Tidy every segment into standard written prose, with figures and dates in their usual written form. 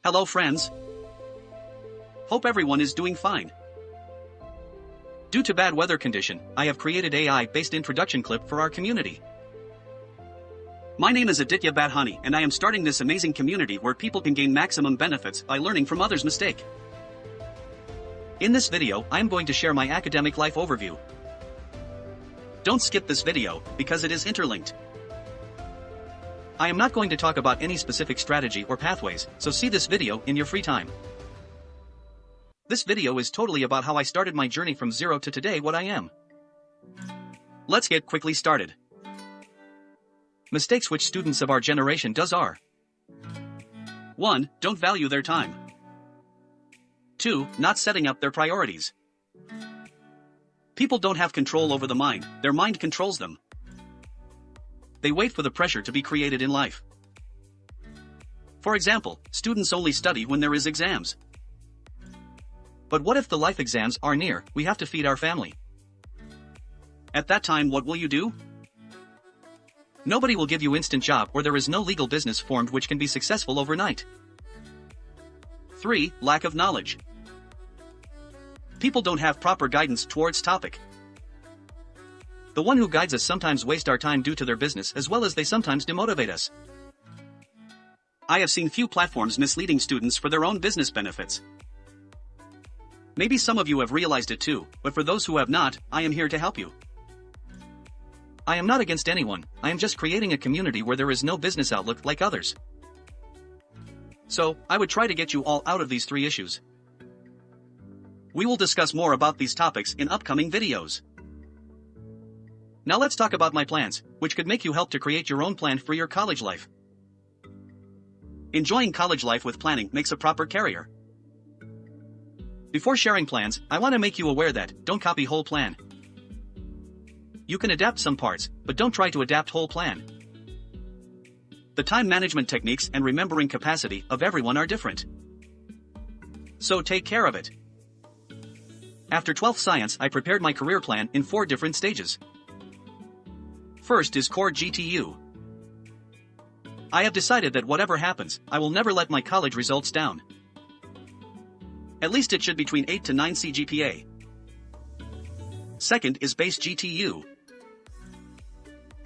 Hello friends. Hope everyone is doing fine. Due to bad weather condition, I have created AI-based introduction clip for our community. My name is Aditya Badhani and I am starting this amazing community where people can gain maximum benefits by learning from others' mistake. In this video, I am going to share my academic life overview. Don't skip this video, because it is interlinked. I am not going to talk about any specific strategy or pathways, so see this video in your free time. This video is totally about how I started my journey from zero to today what I am. Let's get quickly started. Mistakes which students of our generation does are: 1. Don't value their time. 2. Not setting up their priorities. People don't have control over the mind, their mind controls them. They wait for the pressure to be created in life. For example, students only study when there is exams. But what if the life exams are near, we have to feed our family? At that time, what will you do? Nobody will give you instant job or there is no legal business formed which can be successful overnight. 3. Lack of knowledge. People don't have proper guidance towards topic. The one who guides us sometimes waste our time due to their business as well as they sometimes demotivate us. I have seen few platforms misleading students for their own business benefits. Maybe some of you have realized it too, but for those who have not, I am here to help you. I am not against anyone, I am just creating a community where there is no business outlook like others. So, I would try to get you all out of these 3 issues. We will discuss more about these topics in upcoming videos. Now let's talk about my plans, which could make you help to create your own plan for your college life. Enjoying college life with planning makes a proper career. Before sharing plans, I want to make you aware that, don't copy whole plan. You can adapt some parts, but don't try to adapt whole plan. The time management techniques and remembering capacity of everyone are different. So take care of it. After 12th science, I prepared my career plan in 4 different stages. First is core GTU. I have decided that whatever happens, I will never let my college results down. At least it should between 8 to 9 CGPA. Second is base GTU.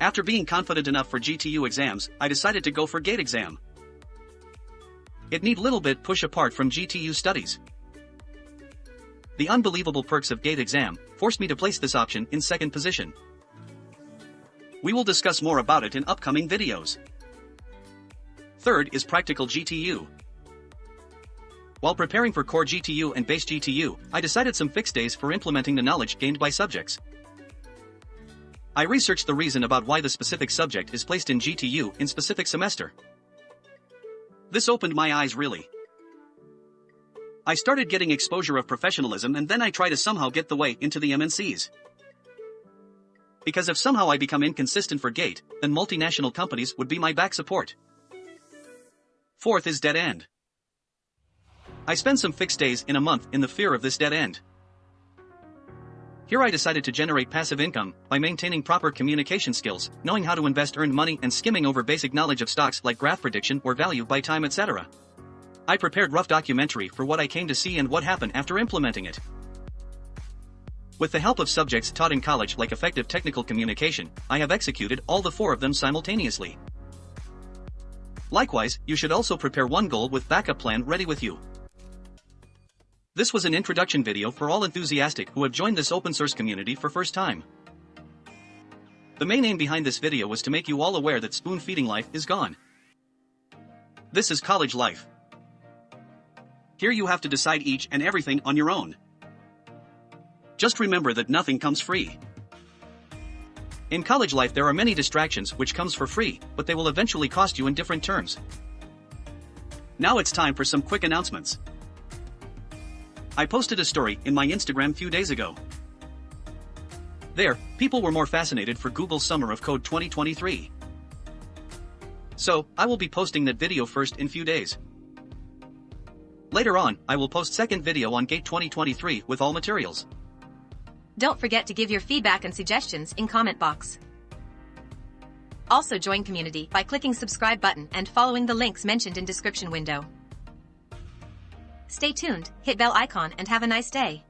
After being confident enough for GTU exams, I decided to go for GATE exam. It need little bit push apart from GTU studies. The unbelievable perks of GATE exam forced me to place this option in 2nd position. We will discuss more about it in upcoming videos. Third is practical GTU. While preparing for core GTU and base GTU, I decided some fixed days for implementing the knowledge gained by subjects. I researched the reason about why the specific subject is placed in GTU in specific semester. This opened my eyes really. I started getting exposure of professionalism and then I try to somehow get the way into the MNCs. Because if somehow I become inconsistent for GATE, then multinational companies would be my back support. Fourth is dead end. I spend some fixed days in a month in the fear of this dead end. Here I decided to generate passive income by maintaining proper communication skills, knowing how to invest earned money and skimming over basic knowledge of stocks like graph prediction or value by time etc. I prepared rough documentary for what I came to see and what happened after implementing it. With the help of subjects taught in college like effective technical communication, I have executed all the 4 of them simultaneously. Likewise, you should also prepare one goal with backup plan ready with you. This was an introduction video for all enthusiastic who have joined this open source community for first time. The main aim behind this video was to make you all aware that spoon feeding life is gone. This is college life. Here you have to decide each and everything on your own. Just remember that nothing comes free. In college life there are many distractions which comes for free, but they will eventually cost you in different terms. Now it's time for some quick announcements. I posted a story in my Instagram few days ago. There, people were more fascinated for Google's Summer of Code 2023. So, I will be posting that video first in few days. Later on, I will post second video on GATE 2023 with all materials. Don't forget to give your feedback and suggestions in comment box. Also join community by clicking subscribe button and following the links mentioned in description window. Stay tuned, hit bell icon and have a nice day.